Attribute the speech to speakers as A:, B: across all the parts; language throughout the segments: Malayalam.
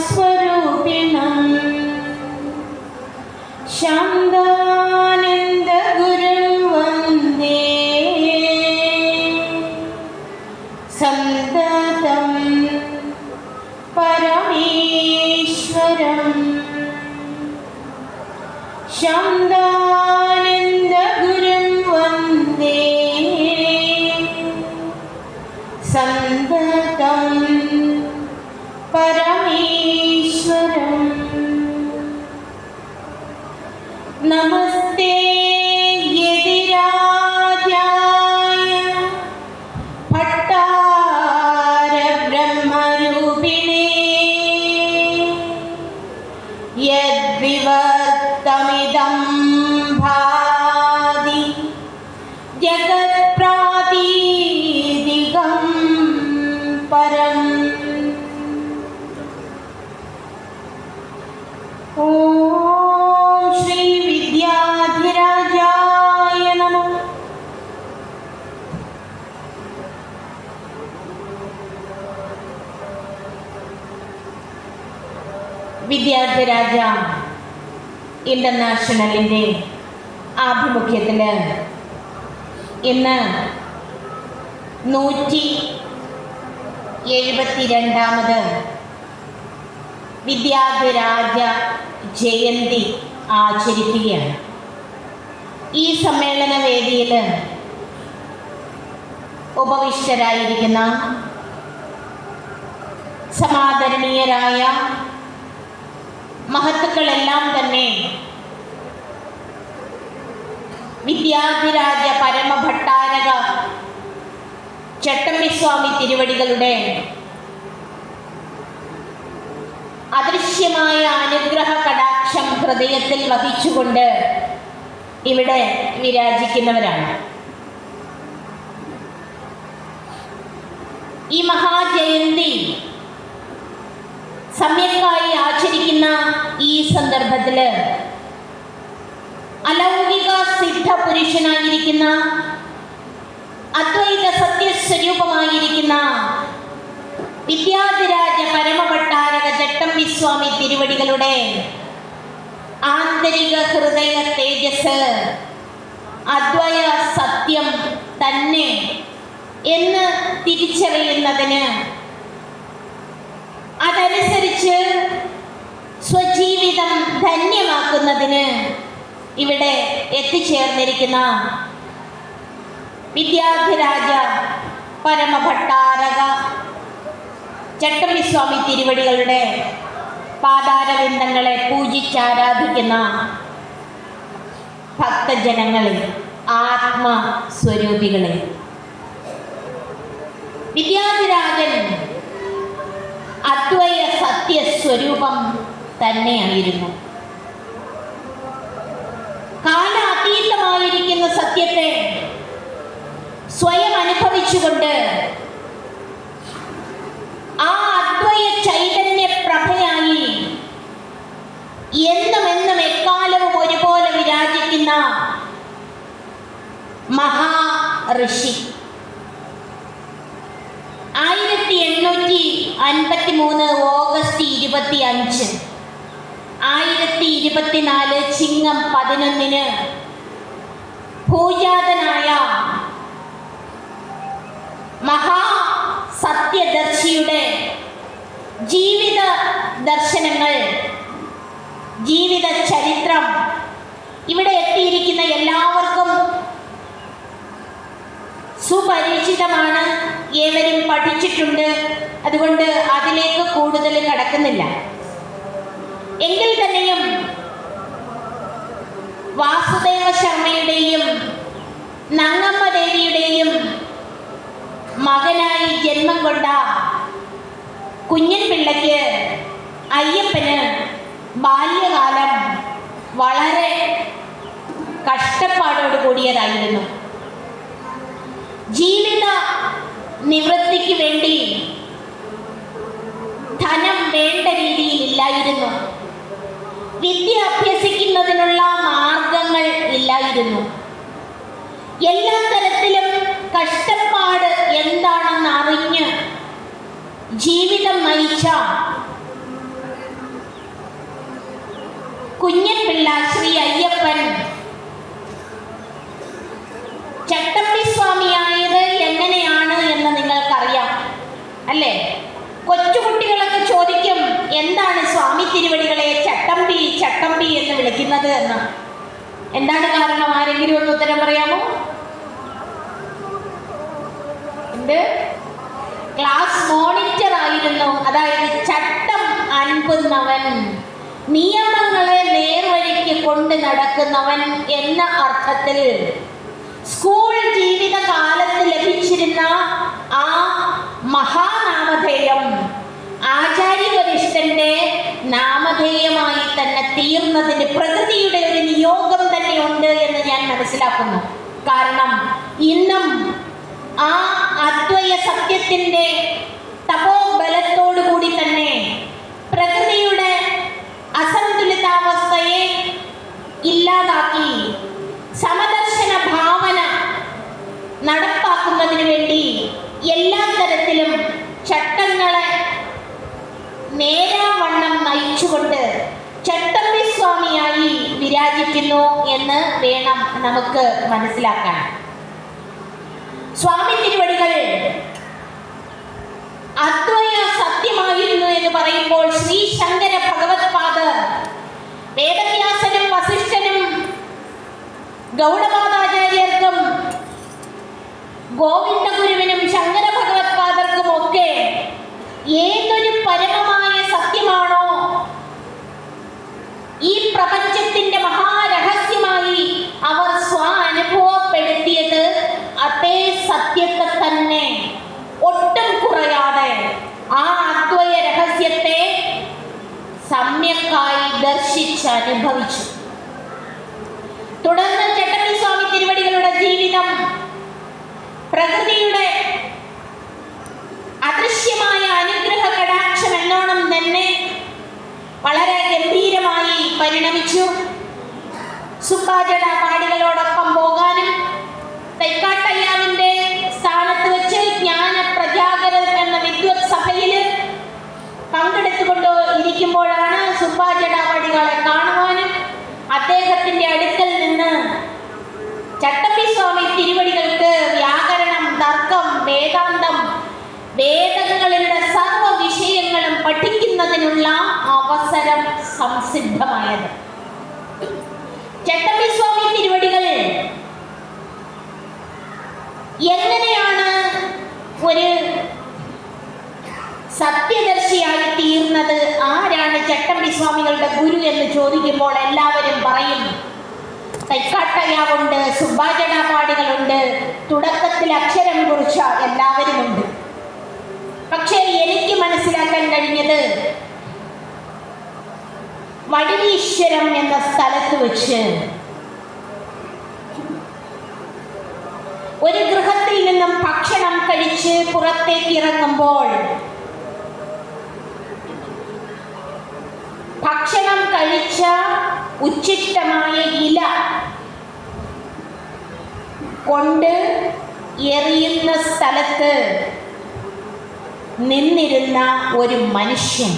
A: ब्रह्मस्वरूपिणं शान्तानन्दगुरुं वन्दे सन्ततं परमेश्वरम् शान्तानन्दगुरुं वन्दे सन्ततं परमेश्वरम्। नमस्ते यतिराजाय भट्टार ब्रह्मरूपिणे यद्विवर्तमिदं भाति जगत्प्रातिदिकं परम्। ओम श्री विद्याधिराजाय नमः। വിദ്യാധിരാജ ഇന്റർനാഷണലിൻ്റെ ആഭിമുഖ്യത്തിൽ ഇന്ന് 172ാമത് വിദ്യാധിരാജ ജയന്തി ആചരിക്കുകയാണ്. ഈ സമ്മേളന വേദിയിൽ ഉപവിഷ്ടരായിരിക്കുന്ന സമാദരണീയരായ മഹത്തുക്കളെല്ലാം തന്നെ വിദ്യാധിരാജ പരമഭട്ടാരക ചട്ടമ്പിസ്വാമി തിരുവടികളുടെ അദൃശ്യമായ അനുഗ്രഹ കടാക്ഷം ഹൃദയത്തിൽ വഹിച്ചുകൊണ്ട് ഇവിടെ വിരാജിക്കുന്നവരാണ്. ഈ മഹാജയന്തി സമ്യക്കായി ആചരിക്കുന്ന ഈ സന്ദർഭത്തിൽ അലൗകിക സിദ്ധ പുരുഷനായിരിക്കുന്ന അദ്വൈത സത്യസ്വരൂപമായിരിക്കുന്ന വിദ്യാധിരാജ പരമഭട്ടാരക ചട്ടമ്പിസ്വാമി തിരുവടികളുടെ ആന്തരിക ഹൃദയ തേജസ് അദ്വയ സത്യം തന്നെ എന്ന് തിരിച്ചറിയുന്നതിന്, അതനുസരിച്ച് സ്വജീവിതം ധന്യമാക്കുന്നതിന് ഇവിടെ എത്തിച്ചേർന്നിരിക്കുന്ന വിദ്യാധിരാജ പരമഭട്ടാരക ചട്ടമ്പിസ്വാമി തിരുവടികളുടെ പാതാരവിന്ദങ്ങളെ പൂജിച്ചാരാധിക്കുന്ന ഭക്തജനങ്ങളെ, ആത്മസ്വരൂപികളെ, വിദ്യാധിരാജൻ അദ്വയ സത്യസ്വരൂപം തന്നെയായിരുന്നു. കാലാതീതമായിരിക്കുന്ന സത്യത്തെ സ്വയം അനുഭവിച്ചുകൊണ്ട് ആ അദ്വയ ചൈതന്യ പ്രഭയായി എന്നും എക്കാലവും ഒരുപോലെ വിരാജിക്കുന്ന മഹാ ഋഷി. 1853 ഓഗസ്റ്റ് 25, 1024 ചിങ്ങം 11 ഭൂജാതനായ മഹാ സത്യദർശിയുടെ ജീവിത ദർശനങ്ങൾ, ജീവിത ചരിത്രം ഇവിടെ എത്തിയിരിക്കുന്ന എല്ലാവർക്കും സുപരിചിതമാണ്. ഏവരും പഠിച്ചിട്ടുണ്ട്. അതുകൊണ്ട് അതിലേക്ക് കൂടുതൽ കടക്കുന്നില്ല. എങ്കിൽ തന്നെയും വാസുദേവ ശർമ്മയുടെയും നങ്ങമ്മ ദേവിയുടെയും മകനായി ജന്മം കൊണ്ട കുഞ്ഞൻ പിള്ളയ്ക്ക് അയ്യപ്പന് ബാല്യകാലം വളരെ കഷ്ടപ്പാടോട് കൂടിയതായിരുന്നു. ജീവിത നിവൃത്തിക്ക് വേണ്ടി ധനം വേണ്ട രീതിയിൽ ഇല്ലായിരുന്നു. വിദ്യ അഭ്യസിക്കുന്നതിനുള്ള മാർഗങ്ങൾ ഇല്ലായിരുന്നു. എല്ലാ തരത്തിലും കഷ്ടപ്പാട് എന്താണെന്ന് അറിഞ്ഞ് ജീവിതം നയിച്ച കുഞ്ഞൻ പിള്ള ശ്രീ അയ്യപ്പൻ ചട്ടമ്പി സ്വാമിയായത് എങ്ങനെയാണ് എന്ന് നിങ്ങൾക്കറിയാം അല്ലേ? കൊച്ചുകുട്ടികളൊക്കെ ചോദിക്കും, എന്താണ് സ്വാമി തിരുവടികളെ ചട്ടമ്പി ചട്ടമ്പി എന്ന് വിളിക്കുന്നത് എന്ന്. എന്താണ് കാരണം? ആരെങ്കിലും ഒന്ന് ഉത്തരം പറയാമോ? ക്ലാസ് മോണിറ്റർ ആയിരുന്നു. അതായത് ചട്ടം അൻപുന്നവൻ, നിയമങ്ങളെ നേർവഴിക്ക് കൊണ്ട് നടക്കുന്നവൻ എന്ന അർത്ഥത്തിൽ സ്കൂൾ ജീവിത കാലത്ത് ലഭിച്ചിരുന്ന ആ മഹാനാമധേയം ആചാര്യവരിഷ്ഠന്റെ നാമധേയമായി തന്നെ തീർന്നതിന് പ്രകൃതിയുടെ ഒരു നിയോഗം തന്നെ ഉണ്ട് എന്ന് ഞാൻ മനസ്സിലാക്കുന്നു. കാരണം ഇന്നും ആ അദ്വയ സത്യത്തിന്റെ തപോബലത്തോടു കൂടി തന്നെ പ്രകൃതിയുടെ അസന്തുലിതാവസ്ഥയെ ഇല്ലാതാക്കി സമദർശന ഭാവന നടപ്പാക്കുന്നതിന് വേണ്ടി എല്ലാ തരത്തിലും ചട്ടങ്ങളെ നേരാവണ്ണം നയിച്ചുകൊണ്ട് ചട്ടമ്പി സ്വാമിയായി വിരാജിക്കുന്നു എന്ന് വേണം നമുക്ക് മനസ്സിലാക്കാൻ. സ്വാമി തിരുവടികൾ അദ്വയ സത്യമായിരുന്നു എന്ന് പറയുമ്പോൾ ശ്രീ ശങ്കര ഭഗവത്പാദർ വേദവ്യാസനും വസിഷ്ഠനും ഗൗഡപാദാചാര്യർക്കും ഗോവിന്ദഗുരുവിനും ശങ്കര ഭഗവത്പാദർക്കും ഒക്കെ ഏതൊരു പരമമായ സത്യമാണോ ഈ പ്രപഞ്ചത്തിന്റെ മഹാരഹസ്യമായി അവർ അനുഭവപ്പെടുത്തിയത്, അതേ സത്യത്തെ തന്നെ ഒട്ടും കുറയാതെ ആ അദ്വയ രഹസ്യത്തെ സമ്യക്കായി ദർശിച്ച് അനുഭവിച്ചു. തുടർന്ന് ചട്ടമ്പി സ്വാമി തിരുവടികളുടെ ജീവിതം പ്രകൃതിയുടെ അദൃശ്യമായ അനുഗ്രഹ കടാക്ഷം എന്നോണം തന്നെ വളരെ ഗംഭീരമായി പരിണമിച്ചു. സുബ്ബാജട പാടികളോടൊപ്പം പോകാനും തൈക്കാട്ടയ്യാവിന്റെ സ്ഥാനത്ത് വെച്ച് ജ്ഞാന പ്രജാഗരൻ എന്ന വിദ്വത് സഭയിൽ പങ്കെടുത്തുകൊണ്ട് ഇരിക്കുമ്പോഴാണ് സുബ്ബാജട പാടികളെ കാണുവാനും അദ്ദേഹത്തിന്റെ അടുക്കൽ നിന്ന് ചട്ടമ്പി സ്വാമി തിരുവടികൾക്ക് വ്യാകരണം, തർക്കം, വേദാന്തം, വേദങ്ങളുടെ സർവ വിഷയങ്ങളും പഠിക്കുന്നതിനുള്ള അവസരം സംസിദ്ധമായത്. ചട്ടമ്പി സ്വാമി തിരുവടികൾ എങ്ങനെയാണ് ഒരു സത്യദർശിയായി തീർന്നത്? ആരാണ് ചട്ടമ്പി സ്വാമികളുടെ ഗുരു എന്ന് ചോദിക്കുമ്പോൾ എല്ലാവരും പറയും തൈക്കാട്ടയ്യാവുണ്ട്, സുബ്ബാജട പാടികളുണ്ട്, തുടക്കത്തിൽ അക്ഷരം കുറിച്ച എല്ലാവരുമുണ്ട്. പക്ഷേ എനിക്ക് മനസ്സിലാക്കാൻ കഴിഞ്ഞത് വടിവീശ്വരം എന്ന സ്ഥലത്ത് വെച്ച് ഒരു ഗൃഹത്തിൽ നിന്നും ഭക്ഷണം കഴിച്ച് പുറത്തേക്ക് ഇറങ്ങുമ്പോൾ ഭക്ഷണം കഴിച്ച ഉച്ഛിഷ്ടമായ ഇല കൊണ്ട് എറിയുന്ന സ്ഥലത്ത് നിന്നിരുന്ന ഒരു മനുഷ്യൻ,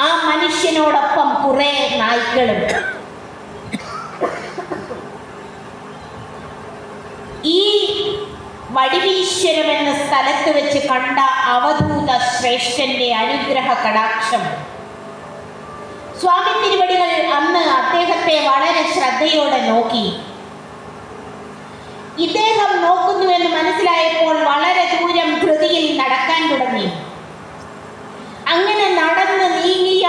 A: ആ മനുഷ്യനോടൊപ്പം കുറെ നായ്ക്കളും. ഈ വടിവീശ്വരം എന്ന സ്ഥലത്ത് വെച്ച് കണ്ട അവധൂത ശ്രേഷ്ഠന്റെ അനുഗ്രഹ കടാക്ഷം സ്വാമി തിരുവടികൾ അന്ന് അദ്ദേഹത്തെ വളരെ ശ്രദ്ധയോടെ നോക്കി. ഇദ്ദേഹം നോക്കുന്നുവെന്ന് മനസ്സിലായപ്പോൾ വളരെ ദൂരം ധൃതിയിൽ നടക്കാൻ തുടങ്ങി. അങ്ങനെ നടന്ന് നീങ്ങിയ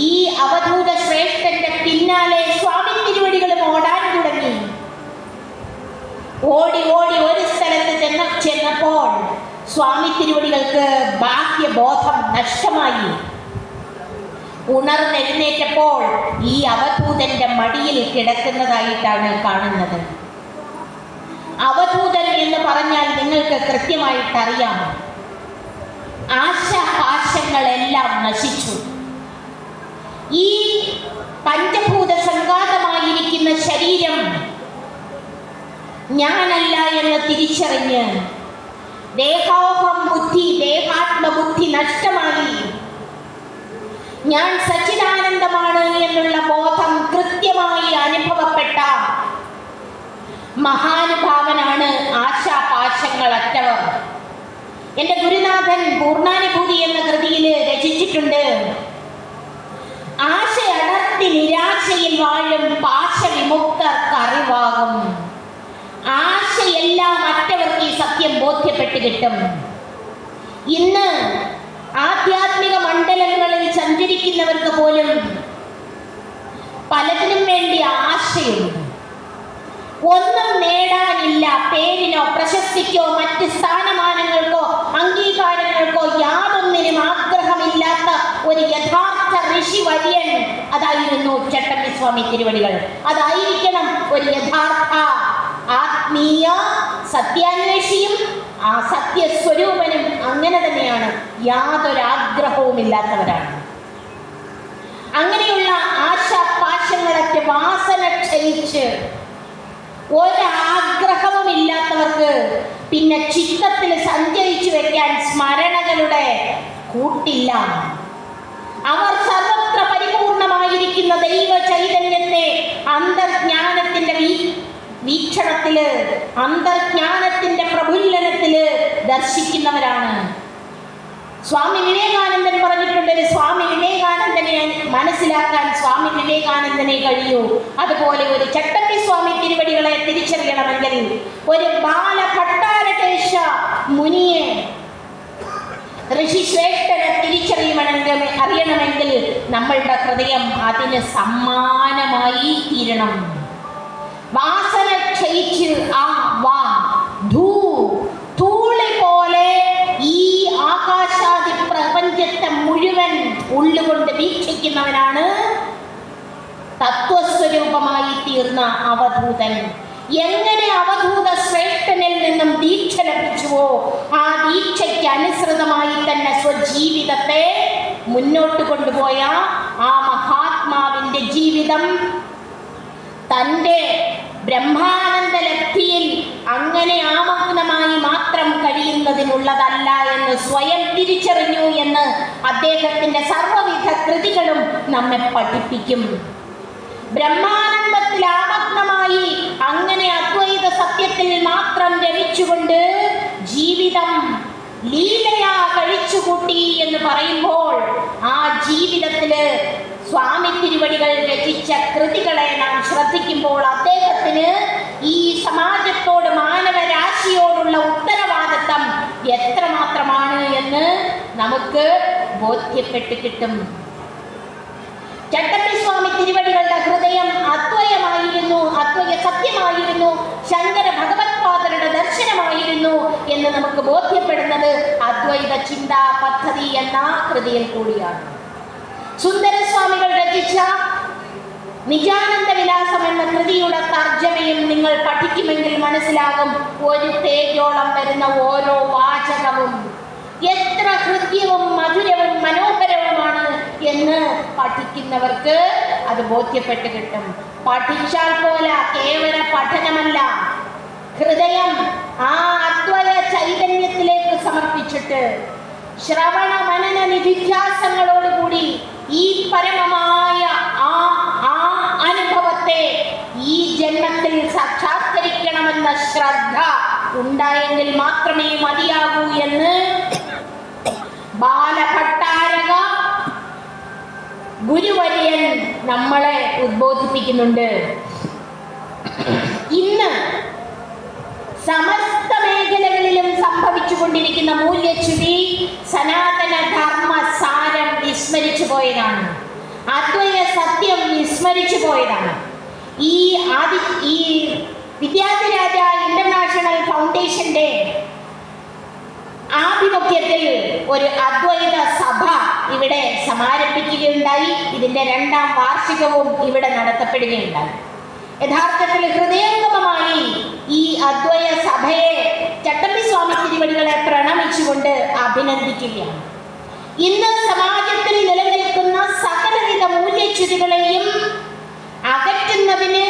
A: ഈ അവധൂത ശ്രേഷ്ഠന്റെ പിന്നാലെ സ്വാമി തിരുവടികളും ഓടാൻ തുടങ്ങി. ഓടി ഓടി ഒരു സ്ഥലത്ത് ചെന്ന സ്വാമി തിരുവടികൾക്ക് ബാഹ്യബോധം നഷ്ടമായി. ഉണർന്നെഴുന്നേറ്റപ്പോൾ ഈ അവധൂതന്റെ മടിയിൽ കിടക്കുന്നതായിട്ടാണ് കാണുന്നത്. അവധൂതൻ എന്ന് പറഞ്ഞാൽ നിങ്ങൾക്ക് കൃത്യമായിട്ടറിയാം, ആശാപാശങ്ങളെല്ലാം നശിച്ചു. ഈ പഞ്ചഭൂത സംഘാതമായിരിക്കുന്ന ശരീരം ഞാനല്ല എന്ന് തിരിച്ചറിഞ്ഞ് ദേഹാത്മബുദ്ധി നഷ്ടമായി. ഞാൻ സച്ചിദാനന്ദമാണ് എന്നുള്ള ബോധം കൃത്യമായി അനുഭവപ്പെട്ട മഹാനുഭാവനാണ് ആശാപാശങ്ങളറ്റവർ. എൻ്റെ ഗുരുനാഥൻ പൂർണ്ണാനുഭൂതി എന്ന കൃതിയിൽ രചിച്ചിട്ടുണ്ട്, ആശയടർത്തി നിരാശയിൽ വാഴും പാശവിമുക്തർക്കറിവാകും. ആശയെല്ലാം മറ്റവർക്ക് ഈ സത്യം ബോധ്യപ്പെട്ട് കിട്ടും. ഇന്ന് ആധ്യാത്മിക മണ്ഡലങ്ങളിൽ സഞ്ചരിക്കുന്നവർക്ക് പോലും പലതിനും വേണ്ടി ആശയുണ്ട്. ഒന്നും നേടാനില്ല, പേരിനോ പ്രശസ്തിക്കോ മറ്റ് സ്ഥാനമാനങ്ങൾക്കോ അംഗീകാരങ്ങൾക്കോ യാതൊന്നിനും ആഗ്രഹമില്ലാത്ത ഒരു യഥാർത്ഥ ഋഷി വര്യൻ അതായിരുന്നു ചട്ടമ്പി സ്വാമി തിരുവടികൾ. അതായിരിക്കണം ഒരു യഥാർത്ഥ ആത്മീയ സത്യാന്വേഷിയും ആ സത്യസ്വരൂപനും. അങ്ങനെ തന്നെയാണ്, യാതൊരാഗ്രഹവുമില്ലാത്തവരാണ്. അങ്ങനെയുള്ള ആശാപാശങ്ങളൊക്കെ വാസന ക്ഷയിച്ച് ഒരാഗ്രഹവുമില്ലാത്തവർക്ക് പിന്നെ ചിത്തത്തിൽ സഞ്ചരിച്ചു വെക്കാൻ സ്മരണകളുടെ കൂട്ടില്ല. അവർ സർവത്ര പരിപൂർണമായിരിക്കുന്ന ദൈവ ചൈതന്യത്തെ അന്തർജ്ഞാനത്തിന്റെ വീക്ഷണത്തില്, അന്തർജ്ഞാനത്തിന്റെ പ്രഫുല്ലനത്തില് ദർശിക്കുന്നവരാണ്. സ്വാമി വിവേകാനന്ദൻ പറഞ്ഞിട്ടുണ്ട്, സ്വാമി വിവേകാനന്ദനെ മനസ്സിലാക്കാൻ സ്വാമി വിവേകാനന്ദനെ കഴിയൂ. അതുപോലെ ഒരു ചട്ടമ്പി സ്വാമി തിരുവടികളെ തിരിച്ചറിയണമെങ്കിൽ, ഒരു ബാലഭട്ടാരകേശ മുനിയെ ഋഷിശ്രേഷ്ഠനെ അറിയണമെങ്കിൽ നമ്മളുടെ ഹൃദയം അതിന് സമ്മാനമായി തീരണം. വാസന ക്ഷയിച്ച് ധൂളി പോലെ ഈ ആകാശാദി പ്രപഞ്ചത്തെ മുഴുവൻ ഉള്ളുകൊണ്ട് വീക്ഷിക്കുന്നവനാണ് തത്വസ്വരൂപമായി തീർന്ന അവധൂതൻ. എങ്ങനെ അവധൂത ശ്രേഷ്ഠനിൽ നിന്നും ദീക്ഷ ലഭിച്ചുവോ ആ ദീക്ഷയ്ക്ക് അനുസൃതമായി തന്നെ സ്വജീവിതത്തെ മുന്നോട്ട് കൊണ്ടുപോയ ആ മഹാത്മാവിന്റെ ജീവിതം തൻ്റെ ബ്രഹ്മാനന്ദ ലബ്ധിയിൽ അങ്ങനെ ആമഗ്നമായി മാത്രം കഴിയുന്നതിനുള്ളതല്ല എന്ന് സ്വയം തിരിച്ചറിഞ്ഞു എന്ന് അദ്ദേഹത്തിൻ്റെ സർവ്വവിധ കൃതികളും നമ്മെ പഠിപ്പിക്കും. ബ്രഹ്മാനന്ദത്തിൽ ആമഗ്നമായി അങ്ങനെ അദ്വൈത സത്യത്തിൽ മാത്രം രമിച്ചുകൊണ്ട് ജീവിതം ലീലയാ കഴിച്ചുകൂട്ടി എന്ന് പറയുമ്പോൾ ആ ജീവിതത്തില് സ്വാമി തിരുവടികൾ രചിച്ച കൃതികളെ നാം ശ്രദ്ധിക്കുമ്പോൾ അദ്ദേഹത്തിന് ഈ സമാജത്തോട്, മാനവരാശിയോടുള്ള ഉത്തരവാദിത്തം എത്രമാത്രമാണ് എന്ന് നമുക്ക് ബോധ്യപ്പെട്ട് കിട്ടും. ചട്ടമ്പി സ്വാമി തിരുവടികളുടെ ഹൃദയം അദ്വയമായിരുന്നു, അദ്വയ സത്യമായിരുന്നു, ശങ്കര ഭഗവത്പാദരുടെ ദർശനമായിരുന്നു എന്ന് നമുക്ക് ബോധ്യപ്പെടുന്നത് അദ്വൈത ചിന്താ പദ്ധതി എന്ന കൃതിയിൽ കൂടിയാണ്. സുന്ദരസ്വാമികൾ രചിച്ച നിജാനന്ദ വിലാസം എന്ന കൃതിയുടെ തർജ്ജമയും നിങ്ങൾ പഠിക്കുമെങ്കിൽ മനസ്സിലാകും. ഒരു പേജോളം വരുന്ന ഓരോ വാചകവും എത്ര ഹൃദ്യവും മധുരവും മനോഹരവുമാണ് എന്ന് പഠിക്കുന്നവർക്ക് അത് ബോധ്യപ്പെട്ട് കിട്ടും. പഠിച്ചാൽ പോലെ കേവല പഠനമല്ല, ഹൃദയം ആ അദ്വയ ചൈതന്യത്തിലേക്ക് സമർപ്പിച്ചിട്ട് ശ്രവണ മനന നിധിധ്യാസങ്ങളോടുകൂടി ഈ പരമമായ ആ അനുഭവത്തെ ഈ ജന്മത്തിൽ സാക്ഷാത്കരിക്കണമെന്ന ശ്രദ്ധ ഉണ്ടായെങ്കിൽ മാത്രമേ മതിയാകൂ എന്ന് ബാലഭട്ടാരക ഗുരുവര്യൻ നമ്മളെ ഉദ്ബോധിപ്പിക്കുന്നുണ്ട്. ഇന്ന് സമസ്ത മേഖലകളിലും സംഭവിച്ചുകൊണ്ടിരിക്കുന്ന മൂല്യച്യുതി സനാതന ധർമ്മ സാരം വിസ്മരിച്ചു പോയതാണ്. അദ്വൈത സത്യം വിസ്മരിച്ചു പോയതാണ്. ഈ വിദ്യാധിരാജ ഇന്റർനാഷണൽ ഫൗണ്ടേഷന്റെ ആ ആഭിമുഖ്യത്തിൽ ഒരു അദ്വൈത സഭ ഇവിടെ സമാരംഭിക്കുകയുണ്ടായി. ഇതിന്റെ 2ാം വാർഷികവും ഇവിടെ നടത്തപ്പെടുകയുണ്ടായി. യഥാർത്ഥത്തിൽ ഹൃദയംഗമമായി ഈ അദ്വൈത സഭയെ ചട്ടമ്പിസ്വാമി തിരുവടികളെ പ്രണമിച്ചുകൊണ്ട് അഭിനന്ദിക്കുകയാണ്. ഇന്ന് സമാജത്തിൽ നിലനിൽക്കുന്ന സകലവിധ മൂല്യച്യുതികളെയും അകറ്റുന്നതിന്,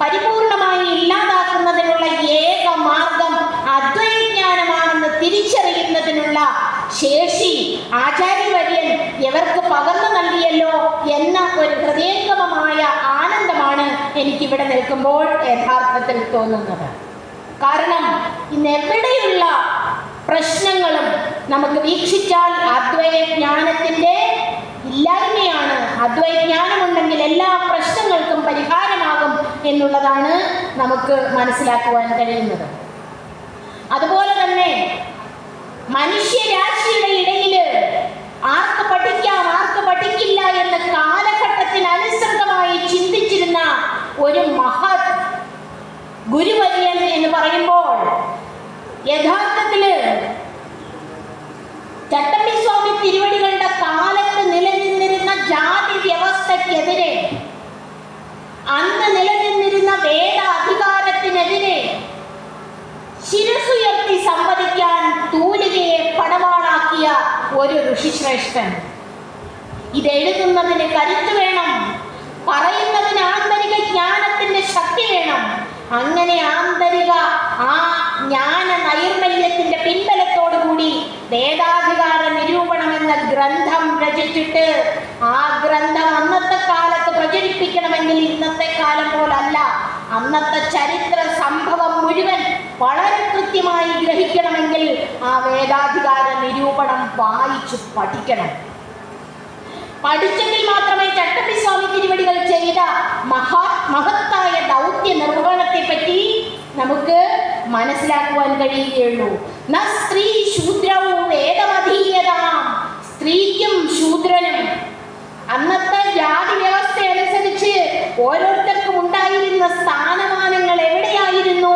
A: പരിപൂർണമായി ഇല്ലാതാക്കുന്നതിനുള്ള ഏക മാർഗം അദ്വൈതജ്ഞാനമാണെന്ന് തിരിച്ചറിയുന്നതിനുള്ള ശേഷി ആചാര്യവര്യൻ എവർക്ക് പകർന്നു നൽകിയല്ലോ എന്ന ഒരു ഹൃദയംഗമമായ ആനന്ദമാണ് എനിക്കിവിടെ നിൽക്കുമ്പോൾ യഥാർത്ഥത്തിൽ തോന്നുന്നത്. കാരണം ഇന്ന് എവിടെയുള്ള പ്രശ്നങ്ങളും നമുക്ക് വീക്ഷിച്ചാൽ അദ്വൈതജ്ഞാനത്തിൻ്റെ ഇല്ലായ്മയാണ്. അദ്വൈതജ്ഞാനമുണ്ടെങ്കിൽ എല്ലാ പ്രശ്നങ്ങൾക്കും പരിഹാരമാകും എന്നുള്ളതാണ് നമുക്ക് മനസ്സിലാക്കുവാൻ കഴിയുന്നത്. അതുപോലെ തന്നെ മനുഷ്യരാശിയുടെ ഇടയിൽ ആർക്ക് പഠിക്കാം ആർക്ക് പഠിക്കില്ല എന്ന കാലഘട്ടത്തിനനുസൃതമായി ചിന്തിച്ചിരുന്ന ഒരു മഹത് ഗുരുവര്യൻ എന്ന് പറയുമ്പോൾ യഥാർത്ഥത്തില് ചട്ടമ്പിസ്വാമി തിരുവടികളുടെ കാലത്ത് നിലനിന്നിരുന്ന ജാതി വ്യവസ്ഥക്കെതിരെ, അന്ന് നിലനിന്നിരുന്ന വേദ അധികാരത്തിനെതിരെ ശിരസുയർത്തി സംവദിക്കാൻ തൂലികയെ പടവാളാക്കിയ ഒരു ഋഷിശ്രേഷ്ഠൻ. ഇതെഴുതുന്നതിന് കരുത്ത് വേണം, പറയുന്നതിന് ആന്തരിക ജ്ഞാനത്തിന്റെ ശക്തി വേണം. അങ്ങനെ ആന്തരിക ആ ജ്ഞാന നൈർമല്യത്തിന്റെ പിൻബലത്തോടുകൂടി വേദാധികാര നിരൂപണം എന്ന ഗ്രന്ഥം രചിച്ചിട്ട് ആ ഗ്രന്ഥം അന്നത്തെ കാലത്ത് പ്രചരിപ്പിക്കണമെങ്കിൽ ഇന്നത്തെ കാലം പോലല്ല, അന്നത്തെ ചരിത്ര സംഭവം മുഴുവൻ വളരെ കൃത്യമായി ഗ്രഹിക്കണമെങ്കിൽ ആ വേദാധികാര നിരൂപണം വായിച്ചു പഠിക്കണം. പഠിച്ചെങ്കിൽ മാത്രമേ ചട്ടമ്പിസ്വാമി തിരുവടികൾ ചെയ്ത മഹത്തായ ദൗത്യ നിർവഹണത്തെ പറ്റി നമുക്ക് മനസ്സിലാക്കുവാൻ കഴിയുകയുള്ളൂ. ന സ്ത്രീ ശൂദ്രവും വേദമധീയതാം, സ്ത്രീക്കും ശൂദ്രനും അന്നത്തെ ജാതി വ്യവസ്ഥ അനുസരിച്ച് ഓരോരുത്തർക്കും ഉണ്ടായിരുന്ന സ്ഥാനമാനങ്ങൾ എവിടെയായിരുന്നു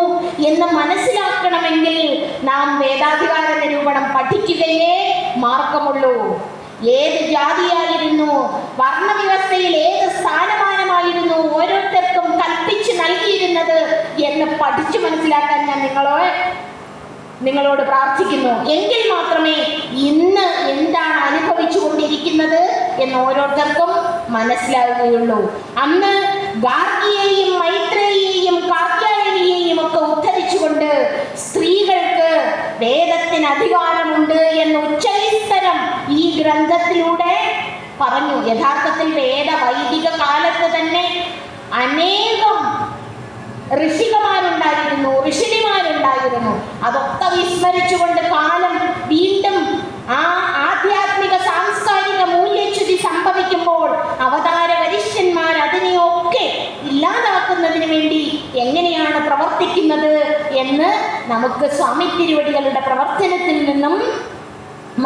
A: എന്ന് മനസ്സിലാക്കണമെങ്കിൽ നാം വേദാധികാര നിരൂപണം പഠിക്കുകയേ മാർഗമുള്ളൂ. ഏത് ജാതിയായിരുന്നു, വർണ്ണവ്യവസ്ഥയിൽ ഏത് സ്ഥാനമാനമായിരുന്നു ഓരോരുത്തർക്കും കൽപ്പിച്ച് നൽകിയിരുന്നത് എന്ന് പഠിച്ചു മനസ്സിലാക്കാൻ ഞാൻ നിങ്ങളോട് പ്രാർത്ഥിക്കുന്നു. എങ്കിൽ മാത്രമേ ഇന്ന് എന്താണ് അനുഭവിച്ചു കൊണ്ടിരിക്കുന്നത് എന്ന് ഓരോരുത്തർക്കും മനസ്സിലാവുകയുള്ളൂ. അന്ന് ഗാർഗിയെയും മൈത്രേയെയും കാർത്യായനിയെയും ഒക്കെ ഉദ്ധരിച്ചുകൊണ്ട് സ്ത്രീകൾക്ക് വേദത്തിന് അധികാരമുണ്ട് എന്ന് ഉച്ചൈസ്തരം ഈ ഗ്രന്ഥത്തിലൂടെ പറഞ്ഞു. യഥാർത്ഥത്തിൽ വേദവൈദിക കാലത്ത് തന്നെ അനേകം ഋഷികമാരുണ്ടായിരുന്നു, ഋഷിണിമാരുണ്ടായിരുന്നു. അതൊക്കെ വിസ്മരിച്ചുകൊണ്ട് കാലം വീണ്ടും ആ ആധ്യാത്മിക സാംസ്കാരിക മൂല്യച്യുതി സംഭവിക്കുമ്പോൾ അവതാര വരിഷ്ഠന്മാർ അതിനെയൊക്കെ ഇല്ലാതാക്കുന്നതിന് വേണ്ടി എങ്ങനെയാണ് പ്രവർത്തിക്കുന്നത് എന്ന് നമുക്ക് സ്വാമി തിരുവടികളുടെ പ്രവർത്തനത്തിൽ നിന്നും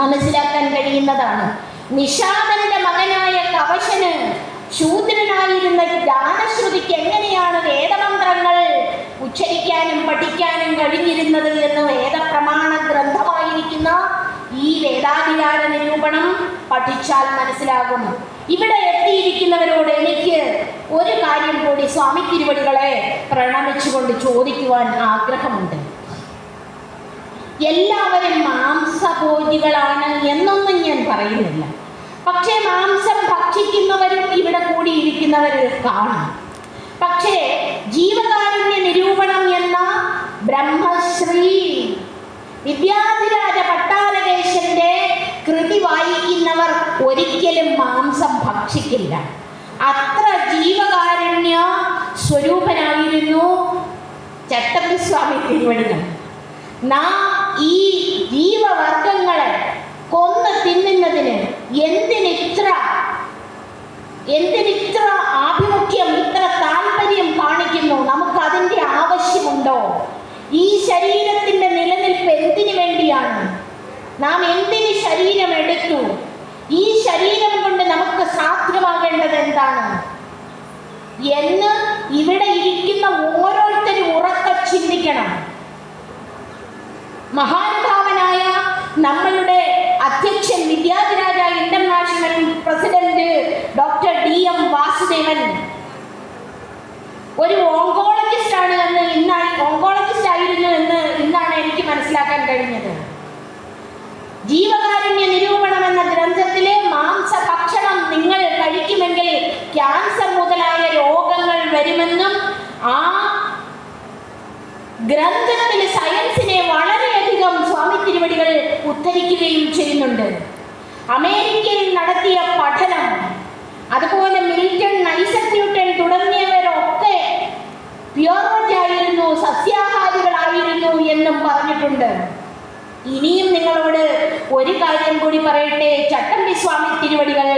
A: മനസ്സിലാക്കാൻ കഴിയുന്നതാണ്. നിഷാദന്റെ മകനായ കവശന് ശൂദ്രനായിരുന്ന ജ്ഞാനശ്രുതിക്ക് എങ്ങനെയാണ് വേദമന്ത്രങ്ങൾ ഉച്ചരിക്കാനും പഠിക്കാനും കഴിഞ്ഞിരുന്നത് എന്ന് വേദപ്രമാണ ഗ്രന്ഥമായിരിക്കുന്ന ഈ വേദാധികാര നിരൂപണം പഠിച്ചാൽ മനസ്സിലാകും. ഇവിടെ എത്തിയിരിക്കുന്നവരോട് എനിക്ക് ഒരു കാര്യം കൂടി സ്വാമി തിരുവടികളെ പ്രണമിച്ചുകൊണ്ട് ചോദിക്കുവാൻ ആഗ്രഹമുണ്ട്. എല്ലാവരും മാംസഭോജികളാണ് എന്നൊന്നും ഞാൻ പറയുന്നില്ല. പക്ഷേ മാംസം ഭക്ഷിക്കുന്നവരും ഇവിടെ കൂടിയിരിക്കുന്നവരിൽ കാണാം. പക്ഷേ ജീവകാരുണ്യ നിരൂപണം എന്ന ബ്രഹ്മശ്രീ വിദ്യാധിരാജ പട്ടാലകേശന്റെ കൃതി വായിക്കുന്നവർ ഒരിക്കലും മാംസം ഭക്ഷിക്കില്ല. അത്ര ജീവകാരുണ്യ സ്വരൂപനായിരുന്നു ചട്ടമ്പിസ്വാമി തിരുവടികൾ. നാം ഈ ജീവവർഗങ്ങളെ കൊന്ന് തിന്നുന്നതിന് എന്തിനിത്ര ആഭിമുഖ്യം, ഇത്ര താല്പര്യം കാണിക്കുന്നു? നമുക്ക് അതിൻ്റെ ആവശ്യമുണ്ടോ? ഈ ശരീരത്തിൻ്റെ നിലനിൽപ്പ് എന്തിനു വേണ്ടിയാണ്? നാം എന്തിന് ശരീരം എടുത്തു? ഈ ശരീരം കൊണ്ട് നമുക്ക് സാധ്യമാകേണ്ടത് എന്താണ് എന്ന് ഇവിടെ ഇരിക്കുന്ന ഓരോരുത്തരും ഉറക്കെ ചിന്തിക്കണം. മഹാനുഭാവനായ നമ്മളുടെ അധ്യക്ഷൻ Vidyadhiraja international president doctor DM Vasudevan ഒരു ഓങ്കോളജിസ്റ്റ് ആണ് എന്ന് ഓങ്കോളജിസ്റ്റ് ആയിരുന്നു എന്ന് ഇന്നാണ് എനിക്ക് മനസ്സിലാക്കാൻ കഴിഞ്ഞത്. ജീവകാരുണ്യ നിരൂപണം എന്ന ഗ്രന്ഥത്തിലെ മാംസഭക്ഷണം നിങ്ങൾ കഴിക്കുമെങ്കിൽ ക്യാൻസർ മുതലായ രോഗങ്ങൾ വരുമെന്നും ആ ഗ്രന്ഥത്തിൽ സയൻസിനെ വളരെയധികം സ്വാമി തിരുവടികൾ ഉദ്ധരിക്കുകയും ചെയ്യുന്നുണ്ട്. അമേരിക്കയിൽ നടത്തിയ പഠനം, അതുപോലെ മിൽട്ടൺ, ഐസക് ന്യൂട്ടൺ തുടങ്ങിയവരൊക്കെ പ്യുവർ വെജ് ആയിരുന്നു, സസ്യാഹാരികളായിരുന്നു എന്നും പറഞ്ഞിട്ടുണ്ട്. ഇനിയും നിങ്ങളോട് ഒരു കാര്യം കൂടി പറയട്ടെ. ചട്ടമ്പി സ്വാമി തിരുവടികൾ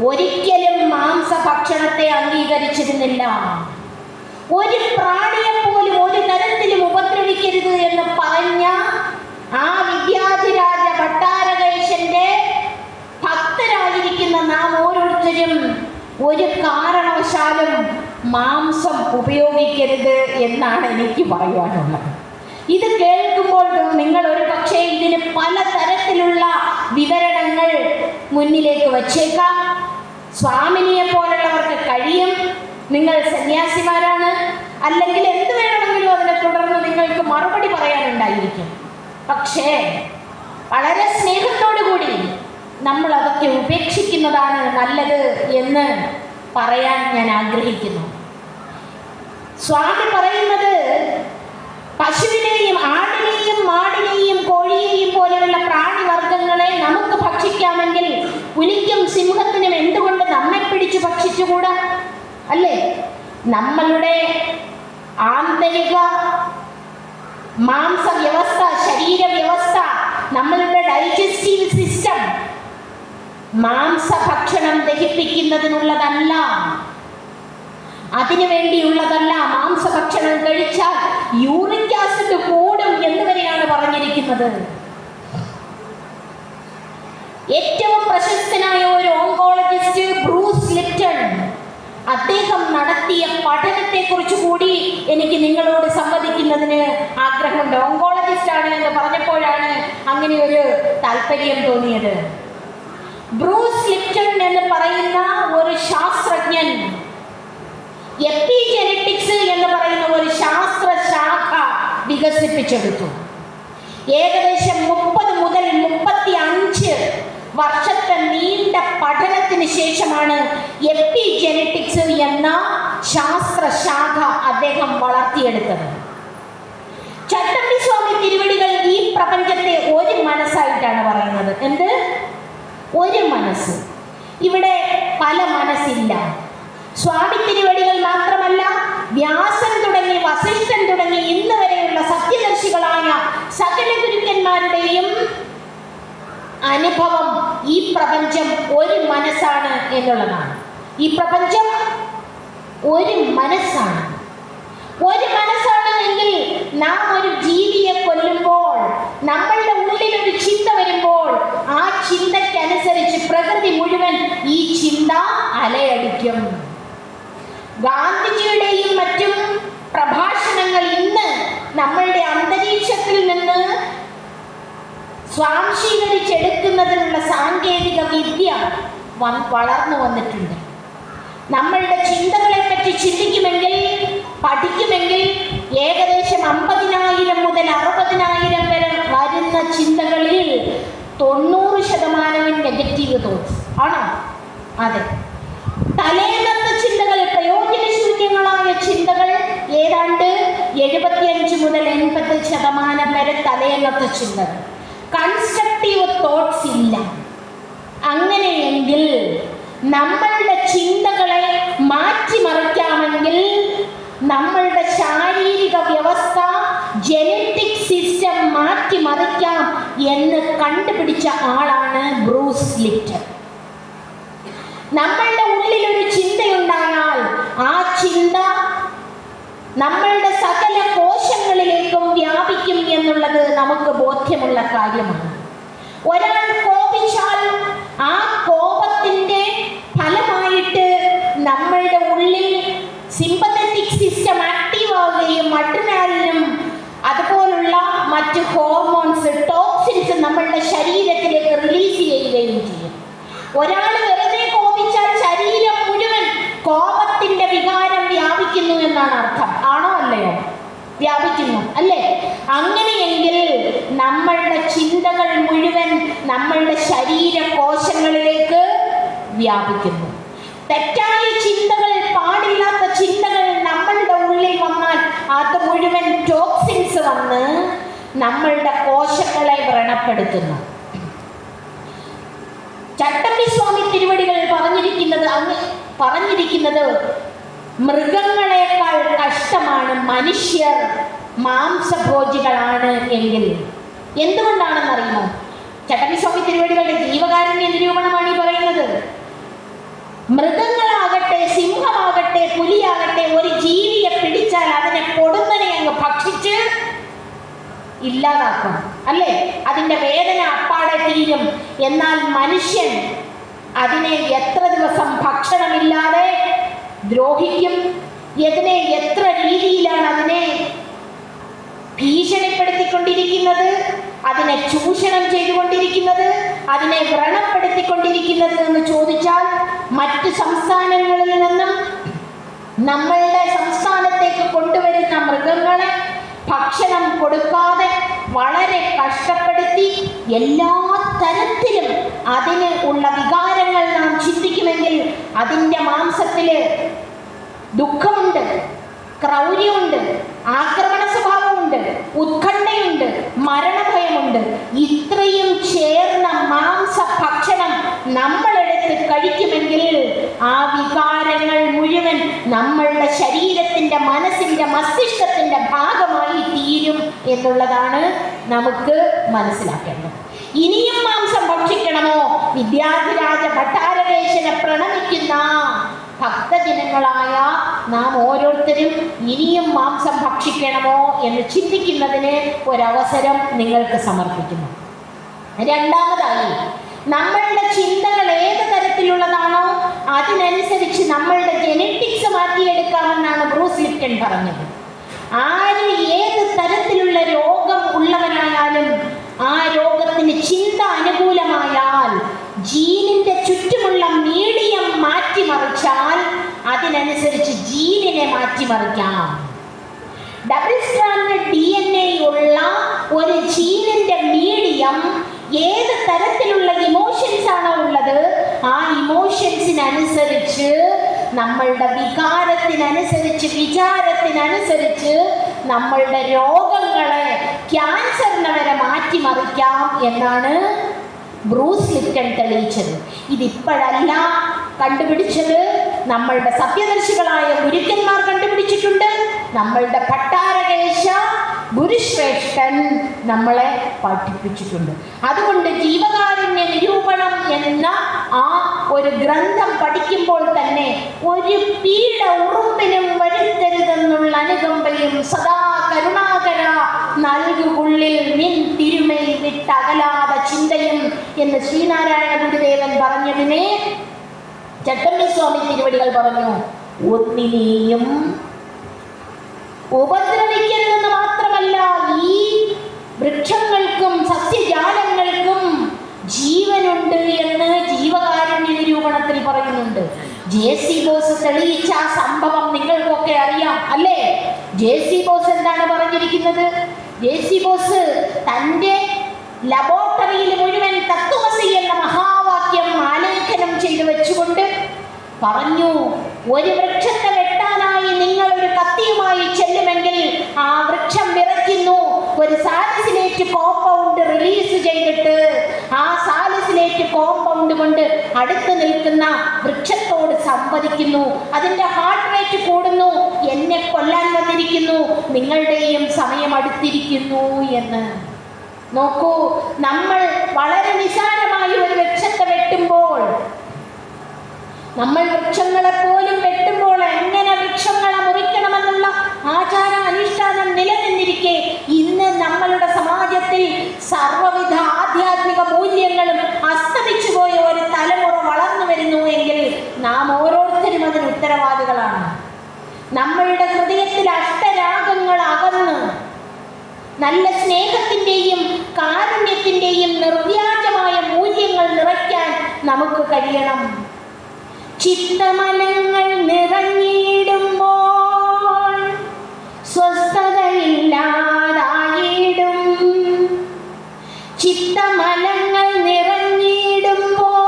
A: ഒരിക്കലും മാംസഭക്ഷണത്തെ അംഗീകരിച്ചിരുന്നില്ല. ഒരു പ്രാണിയെ പോലും ഒരു തരത്തിലും ഉപദ്രവിക്കരുത് എന്ന് പറഞ്ഞ ആ വിദ്യാധിരാജ ഭട്ടാരകേശന്റെ ഭക്തരായിരിക്കുന്ന നാം ഓരോരുത്തരും ഒരു കാരണവശാലും മാംസം ഉപയോഗിക്കരുത് എന്നാണ് എനിക്ക് പറയുവാനുള്ളത്. ഇത് കേൾക്കുമ്പോൾ നിങ്ങൾ ഒരു പക്ഷേ ഇതിന് പലതരത്തിലുള്ള വിവരണങ്ങൾ മുന്നിലേക്ക് വച്ചേക്കാം. സ്വാമിനിയെ പോലുള്ളവർക്ക് കഴിയും, നിങ്ങൾ സന്യാസിമാരാണ്, അല്ലെങ്കിൽ എന്ത് വേണമെങ്കിലും അതിനെ തുടർന്ന് നിങ്ങൾക്ക് മറുപടി പറയാനുണ്ടായിരിക്കും. പക്ഷേ വളരെ സ്നേഹത്തോടു കൂടി നമ്മൾ അതൊക്കെ ഉപേക്ഷിക്കുന്നതാണ് നല്ലത് എന്ന് പറയാൻ ഞാൻ ആഗ്രഹിക്കുന്നു. സ്വാമി പറയുന്നത് പശുവിനെയും ആടിനെയും മാടിനെയും കോഴിയെയും പോലെയുള്ള പ്രാണിവർഗങ്ങളെ നമുക്ക് ഭക്ഷിക്കാമെങ്കിൽ പുലിക്കും സിംഹത്തിനും എന്തുകൊണ്ട് നമ്മെ പിടിച്ചു ഭക്ഷിച്ചുകൂടാ? അല്ലേ? നമ്മളുടെ ആന്തരിക മാംസവ്യവസ്ഥ, ശരീരവ്യവസ്ഥ, നമ്മളുടെ ഡൈജസ്റ്റീവ് സിസ്റ്റം മാംസഭക്ഷണം ദഹിപ്പിക്കുന്നതിനുള്ളതല്ല, അതിനു വേണ്ടിയുള്ളതല്ല. മാംസഭക്ഷണം കഴിച്ചാൽ യൂറിക് ആസിഡ് കൂടും എന്ന് വരെയാണ് പറഞ്ഞിരിക്കുന്നത്. ഏറ്റവും പ്രശസ്തനായ ഒരു ഓങ്കോളജിസ്റ്റ് ബ്രൂസ് ലിപ്റ്റൺ, അദ്ദേഹം നടത്തിയ പഠനത്തെ കുറിച്ച് കൂടി എനിക്ക് നിങ്ങളോട് സംവദിക്കുന്നതിന് ആഗ്രഹമുണ്ട്. ഓങ്കോളജിസ്റ്റ് ആണ് എന്ന് പറഞ്ഞപ്പോഴാണ് അങ്ങനെ ഒരു താല്പര്യം തോന്നിയത്. ബ്രൂസ് ലിപ്റ്റൺ എന്ന് പറയുന്ന ഒരു ശാസ്ത്രജ്ഞൻ എപ്പിജെനറ്റിക്സ് എന്ന് പറയുന്ന ഒരു ശാസ്ത്രശാഖ വികസിപ്പിച്ചെടുത്തു. ഏകദേശം 30 മുതൽ 35 വർഷത്തെ നീണ്ട പഠനത്തിന് ശേഷമാണ് എപ്പിജെനറ്റിക്സ് എന്ന ശാസ്ത്രശാഖ അദ്ദേഹം വളർത്തിയെടുത്തത്. ചട്ടമ്പി സ്വാമി തിരുവടികൾ ഈ പ്രപഞ്ചത്തെ ഒരു മനസ്സായിട്ടാണ് പറയുന്നത്. എന്ത്? ഒരു മനസ്സ്. ഇവിടെ പല മനസ്സില്ല. സ്വാമി തിരുവടികൾ മാത്രമല്ല, വ്യാസൻ തുടങ്ങി വസിഷ്ഠൻ തുടങ്ങി ഇന്ന് വരെയുള്ള സത്യദർശികളായ സകല ഗുരുക്കന്മാരുടെയും അനുഭവം ഈ പ്രപഞ്ചം ഒരു മനസ്സാണ് എന്നുള്ളതാണ്. ഈ പ്രപഞ്ചം ഒരു മനസ്സാണ്. ഒരു മനസ്സാണ് എങ്കിൽ നാം ഒരു ജീവിയെ കൊല്ലുമ്പോൾ നമ്മളുടെ ഉള്ളിൽ ഒരു ചിന്ത വരുമ്പോൾ ആ ചിന്തയ്ക്കനുസരിച്ച് പ്രകൃതി മുഴുവൻ ഈ ചിന്ത അലയടിക്കും. ഗാന്ധിജിയുടെയും മറ്റും പ്രഭാഷണങ്ങൾ ഇന്ന് നമ്മളുടെ അന്തരീക്ഷത്തിൽ നിന്ന് സ്വാംശീകരിച്ചെടുക്കുന്നതിനുള്ള സാങ്കേതിക വിദ്യ വളർന്നു വന്നിട്ടുണ്ട്. നമ്മളുടെ ചിന്തകളെ പറ്റി ചിന്തിക്കുമെങ്കിൽ, പഠിക്കുമെങ്കിൽ ഏകദേശം 50,000 മുതൽ 60,000 വരെ വരുന്ന ചിന്തകളിൽ 90% നെഗറ്റീവ് തോട്ട്സ് ആണോ? അതെ. തലേന്നത്തെ ചിന്തകൾ, പ്രയോജനശൂന്യങ്ങളായ ചിന്തകൾ ഏതാണ്ട് 75 മുതൽ 80% വരെ തലേന്നത്തെ ചിന്തകൾ. കൺസ്ട്രക്റ്റീവ് തോട്ട്സ് ഇല്ല. അങ്ങനെയെങ്കിൽ നമ്മളുടെ ചിന്തകളെ മാറ്റിമറിക്കാമെങ്കിൽ നമ്മളുടെ ശാരീരിക വ്യവസ്ഥ, ജനറ്റിക് സിസ്റ്റം മാറ്റിമറിക്കാം എന്ന് കണ്ടുപിടിച്ച ആളാണ് ബ്രൂസ് ലിപ്റ്റൺ. നമ്മളുടെ ഉള്ളിൽ ഒരു ചിന്തയുണ്ടായാൽ ആ ചിന്ത നമ്മളുടെ സകല കോശങ്ങളിലേക്കും വ്യാപിക്കും എന്നുള്ളത് നമുക്ക് ബോധ്യമുള്ള കാര്യമാണ്. ഒരാൾ കോപിച്ചാൽ ആ കോപത്തിന്റെ ഫലമായിട്ട് നമ്മളുടെ ഉള്ളിൽ സിമ്പത്തറ്റിക് സിസ്റ്റം ആക്റ്റീവ് ആവുകയും അഡ്രിനാലിനും അതുപോലുള്ള മറ്റ് ഹോർമോൺസ്, ടോക്സിൻസ് നമ്മളുടെ വ്യാപിക്കുന്നു. തെറ്റായ ചിന്തകൾ, പാടില്ലാത്ത ചിന്തകൾ നമ്മളുടെ ഉള്ളിൽ വന്നാൽ അത് മുഴുവൻ ടോക്സിൻസ് വന്ന് നമ്മളുടെ കോശങ്ങളെ വ്രണപ്പെടുത്തുന്നു. ചട്ടമ്പി സ്വാമി തിരുവടികൾ പറഞ്ഞിരിക്കുന്നത് മൃഗങ്ങളെക്കാൾ കഷ്ടമാണ് മനുഷ്യർ മാംസഭോജികളാണ് എങ്കിൽ. എന്തുകൊണ്ടാണെന്നറിയുമോ? ചട്ടമ്പി സ്വാമി തിരുവടികളുടെ ജീവകാരുണ്യ നിരൂപണമാണ് ഈ പറയുന്നത്. മൃഗങ്ങളാകട്ടെ, സിംഹമാകട്ടെ, പുലിയാകട്ടെ, ഒരു ജീവിയെ പിടിച്ചാൽ അതിനെ കൊടുന്നനെ അങ്ങ് ഭക്ഷിച്ച് ഇല്ലാതാക്കും, അല്ലേ? അതിൻ്റെ വേദന അപ്പാടെ തീരും. എന്നാൽ മനുഷ്യൻ അതിനെ എത്ര ദിവസം ഭക്ഷണമില്ലാതെ ദ്രോഹിക്കും? അതിനെ എത്ര രീതിയിലാണ് അതിനെ ഭീഷണിപ്പെടുത്തിക്കൊണ്ടിരിക്കുന്നത്, അതിനെ ചൂഷണം ചെയ്തുകൊണ്ടിരിക്കുന്നത്, അതിനെ വ്രണപ്പെടുത്തിക്കൊണ്ടിരിക്കുന്നത് എന്ന് ചോദിച്ചാൽ, മറ്റ് സംസ്ഥാനങ്ങളിൽ നിന്നും നമ്മളുടെ സംസ്ഥാനത്തേക്ക് കൊണ്ടുവരുന്ന മൃഗങ്ങളെ ഭക്ഷണം കൊടുക്കാതെ വളരെ കഷ്ടപ്പെടുത്തി എല്ലാ തരത്തിലും അതിന് ഉള്ള വികാരങ്ങൾ നാം ചിന്തിക്കുമെങ്കിൽ അതിൻ്റെ മാംസത്തിൽ ദുഃഖമുണ്ട്, ക്രൗര്യമുണ്ട്, ആക്രമണ സ്വഭാവമുണ്ട്, ഉത്കണ്ഠയുണ്ട്, മരണഭയമുണ്ട്. ഇത്രയും ചേർന്ന മാംസ ഭക്ഷണം നമ്മളെടുത്ത് കഴിക്കുമെങ്കിൽ ആ വികാരങ്ങൾ മുഴുവൻ നമ്മളുടെ ശരീരത്തിൻ്റെ, മനസ്സിൻ്റെ, മസ്തിഷ്കത്തിൻ്റെ ഭാഗമായി തീരും എന്നുള്ളതാണ് നമുക്ക് മനസ്സിലാക്കേണ്ടത്. ഇനിയും മാംസം ഭക്ഷിക്കണമോ? വിദ്യാധിരാജ ഭട്ടാരകേശനെ പ്രണമിക്കുന്ന ഭക്തജനങ്ങളായ നാം ഓരോരുത്തരും ഇനിയും മാംസം ഭക്ഷിക്കണമോ എന്ന് ചിന്തിക്കുന്നതിന് ഒരവസരം നിങ്ങൾക്ക് സമർപ്പിക്കുന്നു. രണ്ടാമതായി, നമ്മളുടെ ചിന്തകൾ ഏത് തരത്തിലുള്ളതാണോ അതിനനുസരിച്ച് നമ്മളുടെ ജെനറ്റിക്സ് മാറ്റിയെടുക്കാമെന്നാണ് ബ്രൂസ് ലിപ്റ്റൺ പറഞ്ഞത്. ആര് ഏത് തരത്തിലുള്ള രോഗം ഉള്ളവനായാലും ആ രോഗത്തിന് ചിന്ത അനുകൂലമായാൽ, ജീനിന്റെ ചുറ്റുമുള്ള മീഡിയം മാറ്റിമറിച്ചാൽ അതിനനുസരിച്ച് ജീനിനെ മാറ്റിമറിക്കാം. ഡബിൾ സ്ട്രാൻഡ് DNA ഉള്ള ഒരു ജീനിന്റെ മീഡിയം ഏത് തരത്തിലുള്ള ഇമോഷൻസ് ആണോ ഉള്ളത് ആ ഇമോഷൻസിനനുസരിച്ച്, നമ്മളുടെ വികാരത്തിനനുസരിച്ച്, വിചാരത്തിനനുസരിച്ച് നമ്മളുടെ രോഗങ്ങളെ, ക്യാൻസറിനെ വരെ മാറ്റിമറിക്കാം എന്നാണ് ബ്രൂസ് ലിപ്റ്റൺ തെളിയിച്ചത്. ഇതിപ്പോഴല്ല കണ്ടുപിടിച്ചത്, നമ്മളുടെ സത്യദർശികളായ ഗുരുക്കന്മാർ കണ്ടുപിടിച്ചിട്ടുണ്ട്. നമ്മളുടെ ഭട്ടാരകേശ ഗുരുശ്രേഷ്ഠൻ നമ്മളെ പഠിപ്പിച്ചിട്ടുണ്ട്. അതുകൊണ്ട് ജീവകാരുണ്യ നിരൂപണം എന്ന ആ ഒരു ഗ്രന്ഥം പഠിക്കുമ്പോൾ തന്നെ ഒരു പീഡ ഉറുമ്പിനും വരുത്തരുതെന്നുള്ള അനുകമ്പയും സദാ കരുണാകര നൽകുള്ളിൽ നിൻ തിരുമൈ വിട്ടകലാത ചിന്തയും എന്ന് ശ്രീനാരായണ ഗുരുദേവൻ പറഞ്ഞതിനെ ചട്ടമ്പി സ്വാമി തിരുവടികൾ പറഞ്ഞു, ഒന്നിനെയും ഉപദ്രവിക്കരുതെന്ന് മാത്രമല്ല, ഈ വൃക്ഷങ്ങൾക്കും സസ്യജാലങ്ങൾക്കും ജീവനുണ്ട് എന്ന് ജീവകാരുണ്യ നിരൂപണത്തിൽ പറയുന്നുണ്ട്. JC ബോസ് തെളിയിച്ച ആ സംഭവം നിങ്ങൾക്കൊക്കെ അറിയാം, അല്ലേ? JC ബോസ് എന്താണ് പറഞ്ഞിരിക്കുന്നത്? JC ബോസ് തൻ്റെ ലബോറട്ടറിയിൽ മുഴുവൻ തത്വമസി എന്ന മഹാവാക്യം ആലേഖനം ചെയ്തു വെച്ചുകൊണ്ട് പറഞ്ഞു, ഒരു വൃക്ഷത്തെ വെട്ടാനായി നിങ്ങൾ ഒരു കത്തിയുമായി ചെല്ലുമെങ്കിൽ ആ വൃക്ഷം വിറയ്ക്കുന്നു. ഒരു സാലിസിലേറ്റ് കോമ്പൗണ്ട് റിലീസ് ചെയ്തിട്ട് ആ സാലിസിലേറ്റ് കോമ്പൗണ്ട് കൊണ്ട് അടുത്ത് നിൽക്കുന്ന വൃക്ഷത്തോട് സംവദിക്കുന്നു. അതിൻ്റെ ഹാർട്ട് റേറ്റ് കൂടുന്നു, എന്നെ കൊല്ലാൻ വന്നിരിക്കുന്നു, നിങ്ങളുടെയും സമയം അടുത്തിരിക്കുന്നു എന്ന്. നോക്കൂ, നമ്മൾ വളരെ നിസ്സാരമായി ഒരു വൃക്ഷത്തെ വെട്ടുമ്പോൾ, നമ്മൾ വൃക്ഷങ്ങളെ പോലും വെട്ടുമ്പോൾ എങ്ങനെ വൃക്ഷങ്ങളെ മുറിക്കണമെന്നുള്ള ആചാര അനുഷ്ഠാനം നിലനിന്നിരിക്കെ ഇന്ന് നമ്മളുടെ സമാജത്തിൽ സർവ്വവിധ ആധ്യാത്മിക മൂല്യങ്ങളും അസ്തമിച്ചു പോയ ഒരു തലമുറ വളർന്നു വരുന്നു എങ്കിൽ നാം ഓരോരുത്തരും അതിന് ഉത്തരവാദികളാണ്. നമ്മളുടെ ഹൃദയത്തിൽ അഷ്ടരാഗങ്ങൾ അകന്ന് നല്ല സ്നേഹത്തിൻ്റെയും കാരുണ്യത്തിൻ്റെയും നിർവ്യാജമായ മൂല്യങ്ങൾ നിറയ്ക്കാൻ നമുക്ക് കഴിയണം. ചിത്തമലങ്ങൾ നിറഞ്ഞിടുമ്പോൾ സ്വസ്ഥതയില്ലാതായിടും. ചിത്തമലങ്ങൾ നിറഞ്ഞിടുമ്പോൾ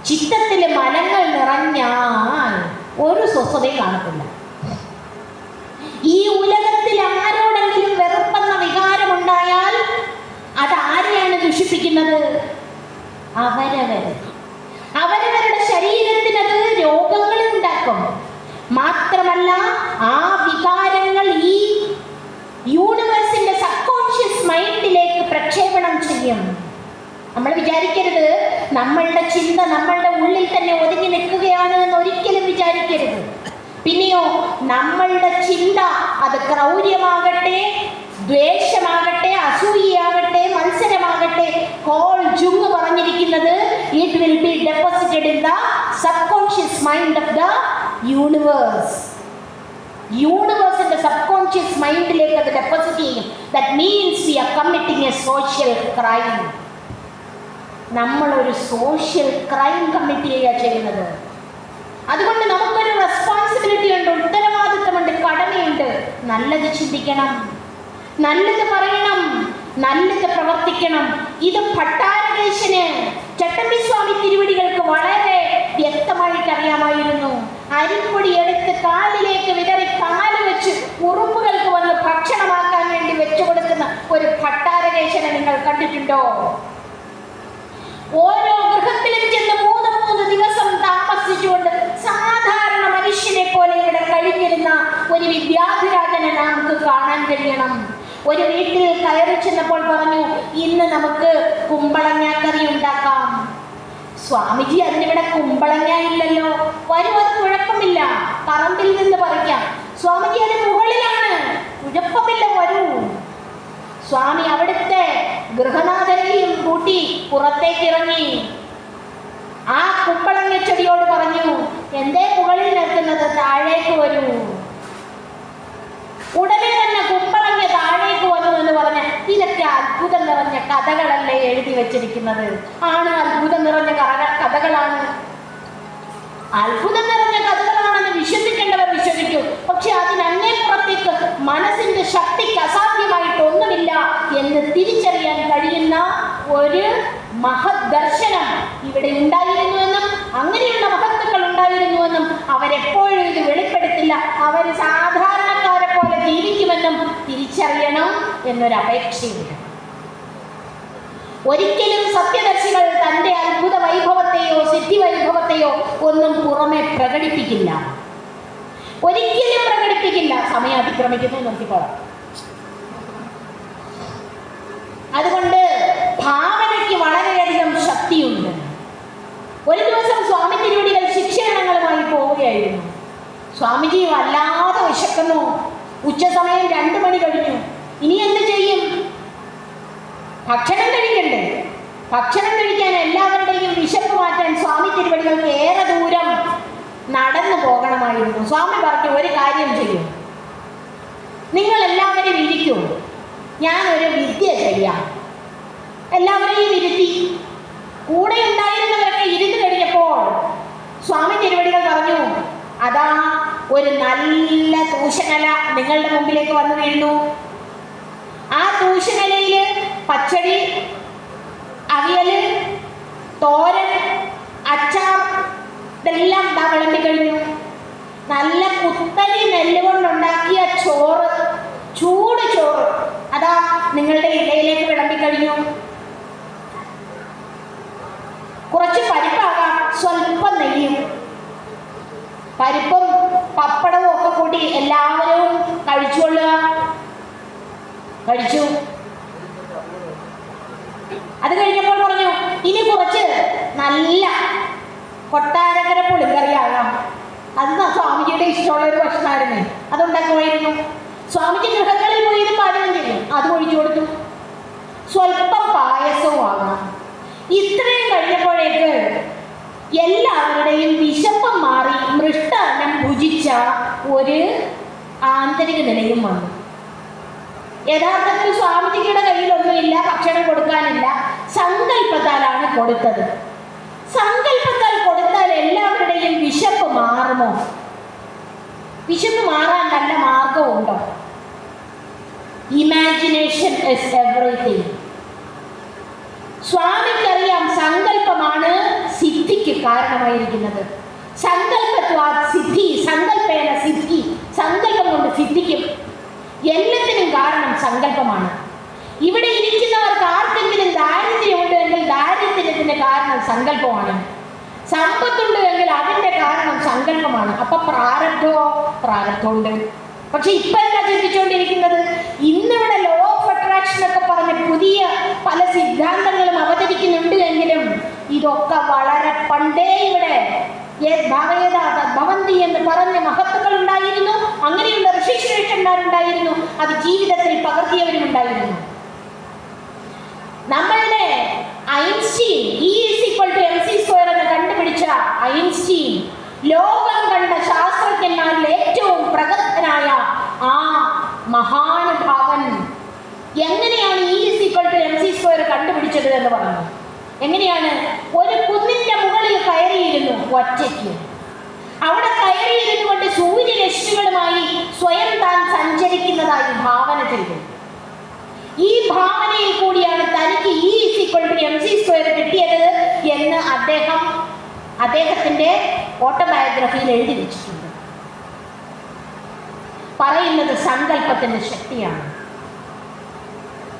A: ചിത്തത്തിലെ മലങ്ങൾ നിറഞ്ഞാൽ ഒരു സ്വസ്ഥതയും കാണത്തില്ല. ഈ ഉലകത്തിൽ ആരോടെങ്കിലും വെറുപ്പെന്ന വികാരമുണ്ടായാൽ അത് ആരെയാണ് ദുഷിപ്പിക്കുന്നത്? അവരവരുടെ ശരീരത്തിനത് രോഗങ്ങളെ ഉണ്ടാക്കും. മാത്രമല്ല ആ വികാരങ്ങൾ ഈ യൂണിവേഴ്സിന്റെ സബ്കോൺഷ്യസ് മൈൻഡിലേക്ക് പ്രക്ഷേപണം ചെയ്യും. നമ്മൾ വിചാരിക്കരുത് നമ്മളുടെ ചിന്ത നമ്മളുടെ ഉള്ളിൽ തന്നെ ഒതുങ്ങി നിൽക്കുകയാണ് എന്ന് ഒരിക്കലും വിചാരിക്കരുത്. പിന്നെയോ നമ്മളുടെ ചിന്ത അത് ക്രൗര്യമാകട്ടെ, ദ്വേഷമാകട്ടെ, അസൂയയാകട്ടെ, മത്സരമാകട്ടെ, കോൾ ജുങ് പറഞ്ഞിരിക്കുന്നത് it will be deposited in the subconscious mind of the universe. യൂണിവേഴ്സിന്റെ സബ്കോൺഷ്യസ് മൈൻഡിലേക്ക് അത് ഡെപ്പോസിറ്റ് ചെയ്യും. That means we are committing a social crime. നമ്മളൊരു സോഷ്യൽ ക്രൈം കമ്മിറ്റ് ചെയ്യുന്നത്. അതുകൊണ്ട് നമുക്കൊരു റെസ്പോൺസിബിലിറ്റി ഉണ്ട്, ഉത്തരവാദിത്തമുണ്ട്, കടമയുണ്ട്. നല്ലത് ചിന്തിക്കണം, നല്ലത് പറയണം, നല്ലത് പ്രവർത്തിക്കണം. ഇത് ഭട്ടാരകേശന് ചട്ടമ്പിസ്വാമി തിരുവടികൾക്ക് വളരെ വ്യക്തമായിട്ട് അറിയാമായിരുന്നു. അരിപ്പൊടി എടുത്ത് കാലിലേക്ക് വിതറി കാല് വെച്ച് ഉറുമ്പുകൾക്ക് വന്ന് ഭക്ഷണമാക്കാൻ വേണ്ടി വെച്ചു കൊടുക്കുന്ന ഒരു ഭട്ടാരകേശനെ നിങ്ങൾ കണ്ടിട്ടുണ്ടോ? ഓരോ ഗൃഹത്തിലും ചെന്ന് 3 ദിവസം താമസിച്ചുകൊണ്ട് സാധാരണ മനുഷ്യനെ പോലെ ഇവിടെ കഴിഞ്ഞിരുന്ന ഒരു വിദ്യാധിരാജനെ നമുക്ക് കാണാൻ കഴിയണം. ഒരു വീട്ടിൽ കയറി ചെന്നപ്പോൾ പറഞ്ഞു, ഇന്ന് നമുക്ക് കുമ്പളങ്ങാക്കറി ഉണ്ടാക്കാം. സ്വാമിജി, അതിനിവിടെ കുമ്പളങ്ങ ഇല്ലല്ലോ. വരും, അത് കുഴപ്പമില്ല, പറമ്പിൽ നിന്ന് പറിക്കാം. സ്വാമിജി, അത് മുകളിലാണ്, കുഴപ്പമില്ല, വരൂ. സ്വാമി അവിടുത്തെ ഗൃഹനാഥനെയും കൂട്ടി പുറത്തേക്ക് ഇറങ്ങി. ആ കുമ്പളങ്ങ ചെടിയോട് പറഞ്ഞു, എന്തേ മുകളിൽ നിൽക്കുന്നത്, താഴേക്ക് വരൂ. ഉടനെ തന്നെ കുമ്പളങ്ങ താഴേക്ക് വന്നു എന്ന് പറഞ്ഞ ഇതൊക്കെ അത്ഭുതം നിറഞ്ഞ കഥകളല്ലേ എഴുതി വെച്ചിരിക്കുന്നത്. ആണ്, അത്ഭുതം നിറഞ്ഞ കഥകളാണ്. അത്ഭുതം നിറഞ്ഞ കഥകളാണെന്ന് വിശ്വസിക്കേണ്ടവർ വിശ്വസിക്കും. പക്ഷെ അതിനങ്ങേപ്പുറത്തേക്ക് മനസ്സിന്റെ ശക്തിക്ക് അസാധ്യമായിട്ടൊന്നുമില്ല എന്ന് തിരിച്ചറിയാൻ കഴിയുന്ന ഒരു മഹത് ദർശനം ഇവിടെ ഉണ്ടായിരുന്നുവെന്നും അങ്ങനെയുള്ള മഹത്തുക്കൾ ഉണ്ടായിരുന്നുവെന്നും അവരെപ്പോഴും ഇത് വെളിപ്പെടുത്തില്ല. അവർ സാധാരണക്കാരെ പോലെ ജീവിക്കുമെന്നും തിരിച്ചറിയണം എന്നൊരു അപേക്ഷയുണ്ട്. ഒരിക്കലും സത്യദർശികൾ തൻ്റെ അത്ഭുത വൈഭവത്തെയോ സിദ്ധി വൈഭവത്തെയോ ഒന്നും പുറമെ പ്രകടിപ്പിക്കില്ല, ഒരിക്കലും പ്രകടിപ്പിക്കില്ല. സമയം അതിക്രമിക്കുന്നു, നിർത്തിക്കോളാം. അതുകൊണ്ട് ഭാവനയ്ക്ക് വളരെയധികം ശക്തിയുണ്ട്. ഒരു ദിവസം സ്വാമി തിരുവടികൾ ശിക്ഷണങ്ങളുമായി പോവുകയായിരുന്നു. സ്വാമിജി വല്ലാതെ വിശക്കുന്നു. ഉച്ചസമയം 2 മണി കഴിഞ്ഞു. ഇനി എന്ത് ചെയ്യും? ഭക്ഷണം കഴിക്കണ്ടേ? ഭക്ഷണം കഴിക്കാൻ എല്ലാവരുടെയും വിശപ്പ് മാറ്റാൻ സ്വാമി തിരുവടികൾക്ക് ഏറെ ദൂരം നടന്നു പോകണമായിരുന്നു. സ്വാമി പറഞ്ഞു, ഒരു കാര്യം ചെയ്യും, നിങ്ങൾ എല്ലാവരും ഇരിക്കൂ, ഞാനൊരു വിദ്യ ചെയ്യാം. എല്ലാവരെയും ഇരുത്തി. കൂടെ ഉണ്ടായിരുന്നവരൊക്കെ ഇരുന്ന് കഴിഞ്ഞപ്പോൾ സ്വാമി തിരുവടികൾ പറഞ്ഞു, അതാ ഒരു നല്ല തൂശനില നിങ്ങളുടെ മുമ്പിലേക്ക് വന്നു വീഴുന്നു. ആ തൂശനിലയിൽ പച്ചടി, അവിയല്, തോരൻ, അച്ചാർ ഇതെല്ലാം വിളമ്പി കഴിഞ്ഞു. നല്ല കുത്തരി നെല്ല് കൊണ്ടുണ്ടാക്കിയ ചോറ്, ചൂട് ചോറ് അതാ നിങ്ങളുടെ ഇടയിലേക്ക് വിളമ്പിക്കഴിഞ്ഞു. കുറച്ച് പരിപ്പാകാം, സ്വല്പം നെയ്യും. പരിപ്പും പപ്പടവും ഒക്കെ കൂട്ടി എല്ലാവരും കഴിച്ചുകൊള്ളുക. കഴിച്ചു. അത് കഴിഞ്ഞപ്പോൾ പറഞ്ഞു, ഇനി കുറച്ച് നല്ല കൊട്ടാരക്കര പുളിക്കറിയാകാം. അത് സ്വാമിജിയുടെ ഇഷ്ടമുള്ള ഒരു ഭക്ഷണമായിരുന്നു, അതുണ്ടാക്കുമായിരുന്നു. സ്വാമിജി ഗൃഹങ്ങളിൽ പോയി ഇത് പാചകം ചെയ്യും, അത് ഒഴിച്ചു കൊടുത്തു. സ്വല്പം പായസവും ആകാം. ഇത്രയും കഴിഞ്ഞപ്പോഴേക്ക് എല്ലാവരുടെയും വിശപ്പ് മാറി മൃഷ്ടാന്നം ഭുജിച്ച ഒരു ആന്തരിക നിലയും വന്നു. യഥാർത്ഥത്തിൽ സ്വാമിജിയുടെ കയ്യിലൊന്നുമില്ല, ഭക്ഷണം കൊടുക്കാനില്ല. സങ്കല്പത്താലാണ് കൊടുത്തത്. സങ്കല്പത്താൽ കൊടുത്താൽ എല്ലാവരുടെയും വിശപ്പ് മാറുമോ? വിശപ്പ് മാറാൻ നല്ല മാർഗമുണ്ടോ? Imagination is everything. കാരണമായിരിക്കുന്നത്. സങ്കല്പത്വാ സിദ്ധി, സങ്കല്പേന സിദ്ധി, സങ്കല്പം കൊണ്ട് സിദ്ധിക്കും. എല്ലാത്തിനും കാരണം സങ്കല്പമാണ്. ഇവിടെ ഇരിക്കുന്നവർക്ക് ആർക്കെങ്കിലും ദാരിദ്ര്യമുണ്ട് എങ്കിൽ ദാരിദ്ര്യത്തിന്റെ കാരണം സങ്കല്പമാണ്. സമ്പത്തുണ്ട് എങ്കിൽ അതിന്റെ കാരണം സങ്കല്പമാണ്. അപ്പൊ പ്രാരബ്ധമുണ്ട്. പക്ഷെ ഇപ്പൊ എന്താ ചിന്തിച്ചുകൊണ്ടിരിക്കുന്നത്? ഇന്നിവിടെ ലോ ഓഫ് അട്രാക്ഷൻ ഒക്കെ പറഞ്ഞ് പുതിയ പല സിദ്ധാന്തങ്ങളും അവതരിക്കുന്നുണ്ട് എങ്കിലും ഇതൊക്കെ വളരെ പണ്ടേ ഇവിടെ ഭവന്തി എന്ന് പറഞ്ഞ മഹത്തുക്കൾ ഉണ്ടായിരുന്നു. അങ്ങനെയുള്ള ഋഷിശ്രേഷ്ഠന്മാരുണ്ടായിരുന്നു. അത് ജീവിതത്തിൽ പകർത്തിയവരും ഉണ്ടായിരുന്നു. നമ്മളുടെ ഐൻസ്റ്റീൻ E=mc² എന്ന് കണ്ടുപിടിച്ച ഐൻസ്റ്റീൻ ലോകം കണ്ട ശാസ്ത്രജ്ഞന്മാരിൽ ഏറ്റവും പ്രഗത്ഭനായ ആ മഹാനുഭാവൻ എങ്ങനെയാണ് E=mc² കണ്ടുപിടിച്ചത് എന്ന് പറഞ്ഞു. എങ്ങനെയാണ്? ഒരു കുന്നിന്റെ മുകളിൽ കയറിയിരുന്നു ഒറ്റയ്ക്ക്. അവിടെ കയറിയിരുന്നു കൊണ്ട് സൂര്യരശ്മികളുമായി സ്വയം താൻ സഞ്ചരിക്കുന്നതായി ഭാവന ചെയ്തു. ഈ ഭാവനയിൽ കൂടിയാണ് തനിക്ക് E=mc² കിട്ടിയത് എന്ന് അദ്ദേഹത്തിന്റെ ഓട്ടോബയോഗ്രഫിയിൽ എഴുതി വെച്ചിട്ടുണ്ട്. പറയുന്നത് സങ്കല്പത്തിന്റെ ശക്തിയാണ്.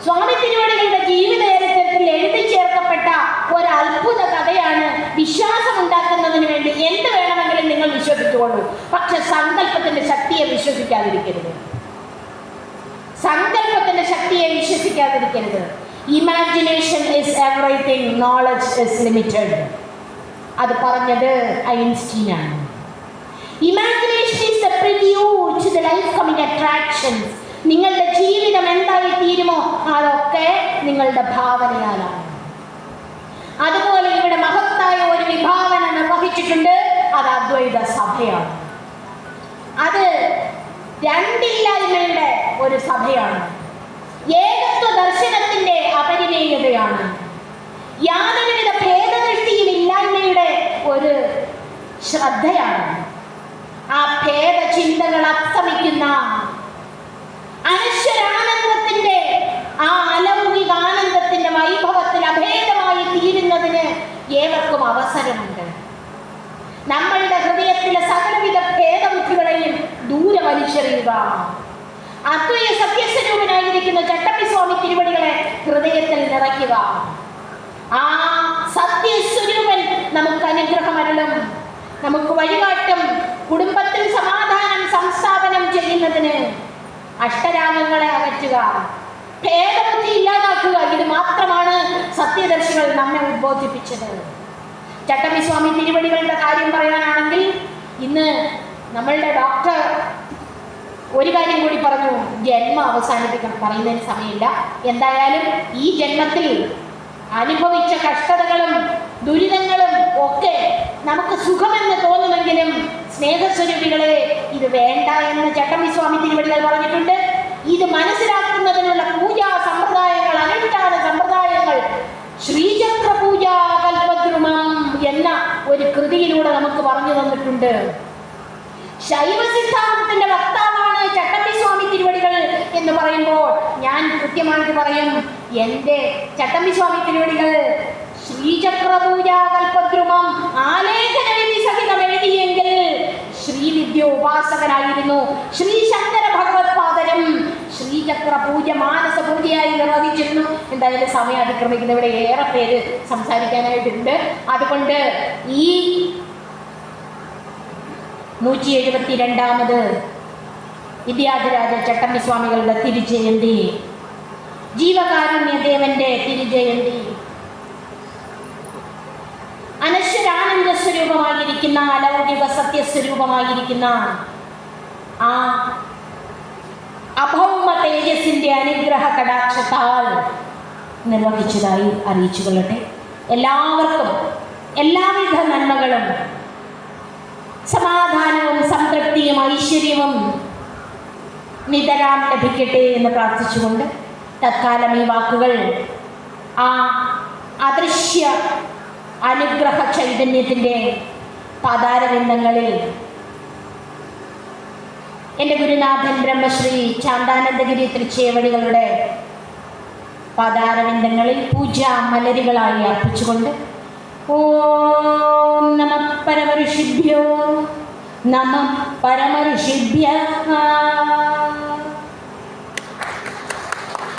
A: സ്വാമി തിരുവടികളുടെ ജീവിത ചരിത്രത്തിൽ എഴുതി ചേർക്കപ്പെട്ട ഒരു അത്ഭുത കഥയാണ്. വിശ്വാസം ഉണ്ടാക്കുന്നതിന് വേണ്ടി എന്ത് വേണമെങ്കിലും നിങ്ങൾ വിശ്വസിച്ചുകൊള്ളൂ, പക്ഷെ സങ്കല്പത്തിന്റെ ശക്തിയെ വിശ്വസിക്കാതിരിക്കരുത്. സങ്കല്പത്തിന്റെ ശക്തിയെ വിശ്വസിക്കാതിരിക്കരുത്. Imagination is everything, knowledge is limited. അത് പറഞ്ഞത് ഐൻസ്റ്റീനാണ്. Imagination is the prelude to the life coming attractions. നിങ്ങളുടെ ജീവിതം എന്തായി തീരുമോ അതൊക്കെ നിങ്ങളുടെ ഭാവനയാലാണ്. അതുപോലെ ഇവിടെ മഹത്തായ ഒരു വിഭാവന നിർവഹിച്ചിട്ടുണ്ട്. അത് അദ്വൈത സഭയാണ്. അത് രണ്ടില്ലായ്മയുടെ ഒരു സഭയാണ്. ഏകത്വ ദർശനത്തിന്റെ അപരിമേയതയാണ്. യാതൊരുവിധ ഭേദദൃഷ്ടിയും ഇല്ലായ്മയുടെ ഒരു ശ്രദ്ധയാണ്. ആ ഭേദചിന്തകൾ അസ്തമിക്കുന്ന അനശ്വരാനന്ദത്തിന്റെ ആ അലൗകിക ആനന്ദത്തിന്റെ വൈഭവത്തിൽ അഭേദമായി തീരുന്നതിന് ഏവർക്കും അവസരമുണ്ട്. നമ്മളുടെ ഹൃദയത്തിലെ സകലവിധ ഭേദബുദ്ധികളെയും ദൂരെ വലിച്ചെറിയുക. അദ്വൈത സത്യസ്വരൂപനായിരിക്കുന്ന ചട്ടമ്പിസ്വാമി തിരുവടികളെ ഹൃദയത്തിൽ നിറയ്ക്കുക. ആ സത്യസ്വരൂപൻ നമുക്ക് അനുഗ്രഹം അരുളും, നമുക്ക് വഴികാട്ടും. കുടുംബത്തിൽ സമാധാനം സംസ്ഥാപനം ചെയ്യുന്നതിന് അഷ്ടരാഗങ്ങളെ അകറ്റുക, ഭേദബുദ്ധി ഇല്ലാതാക്കുക. ഇത് മാത്രമാണ് സത്യദർശികൾ നമ്മെ ഉദ്ബോധിപ്പിച്ചത്. ചട്ടമ്പിസ്വാമി തിരുവടികളുടെ കാര്യം പറയാനാണെങ്കിൽ ഇന്ന് നമ്മളുടെ ഡോക്ടർ ഒരു കാര്യം കൂടി പറഞ്ഞു, ജന്മം അവസാനിപ്പിക്കണം. പറയുന്നതിന് സമയമില്ല. എന്തായാലും ഈ ജന്മത്തിൽ അനുഭവിച്ച കഷ്ടതകളും ദുരിതങ്ങളും ഒക്കെ നമുക്ക് സുഖമെന്ന് തോന്നുമെങ്കിലും സ്നേഹസ്വരൂപികളെ ഇത് വേണ്ട എന്ന് ചട്ടമ്പിസ്വാമി തിരുവടികൾ പറഞ്ഞിട്ടുണ്ട്. ഇത് മനസ്സിലാക്കുന്നതിനുള്ള പൂജാ സമ്പ്രദായങ്ങൾ, അനുഷ്ഠാന സമ്പ്രദായങ്ങൾ ശ്രീചക്ര പൂജാ കൽപദ്രുമം എന്ന ഒരു കൃതിയിലൂടെ നമുക്ക് പറഞ്ഞു തന്നിട്ടുണ്ട്. ശൈവ സിദ്ധാന്തത്തിന്റെ വക്താവാണ് ചട്ടമ്പിസ്വാമി തിരുവടികൾ എന്ന് പറയുമ്പോൾ ഞാൻ കൃത്യമായിട്ട് പറയും, എൻ്റെ ചട്ടമ്പിസ്വാമി തിരുവടികൾ ശ്രീചക്ര പൂജാ കൽപദ്രുമം ആലേഖന വിധി സഹിതം എഴുതിയെങ്കിൽ ശ്രീവിദ്യ ഉപാസകനായിരുന്നു. ശ്രീ ശങ്കര ഭഗവത്പാദരും ശ്രീചക്ര പൂജ മാനസ പൂജയായി നിർവഹിച്ചിരുന്നു. എന്തായാലും സമയം അതിക്രമിക്കുന്ന ഇവിടെ ഏറെ പേര് സംസാരിക്കാനായിട്ടുണ്ട്. അതുകൊണ്ട് ഈ 172ാമത് വിദ്യാധിരാജ ചട്ടമ്പിസ്വാമികളുടെ തിരുജയന്തി, ജീവകാരുണ്യദേവന്റെ തിരുജയന്തി, അനശ്വരാനന്ദ സ്വരൂപമായിരിക്കുന്ന അലൗകിക സത്യസ്വരൂപമായിരിക്കുന്ന ആ അഭൗമ തേജസ്സിന്റെ അനുഗ്രഹ കടാക്ഷത്താൽ നിർവഹിച്ചതായി അറിയിച്ചുകൊള്ളട്ടെ. എല്ലാവർക്കും എല്ലാവിധ നന്മകളും സമാധാനവും സംതൃപ്തിയും ഐശ്വര്യവും നിതരാം ലഭിക്കട്ടെ എന്ന് പ്രാർത്ഥിച്ചുകൊണ്ട് തത്കാലം ഈ വാക്കുകൾ ആ അദൃശ്യ അനുഗ്രഹ ചൈതന്യത്തിൻ്റെ പാതാരവിന്ദങ്ങളിൽ എൻ്റെ ഗുരുനാഥൻ ബ്രഹ്മശ്രീ ശാന്താനന്ദഗിരി തൃച്ചേവടികളുടെ പാതാരവിന്ദങ്ങളിൽ പൂജാ മലരുകളായി അർപ്പിച്ചുകൊണ്ട് ഓം പരമഋഷിഭ്യോ നമ പരമഋഷിഭ്യ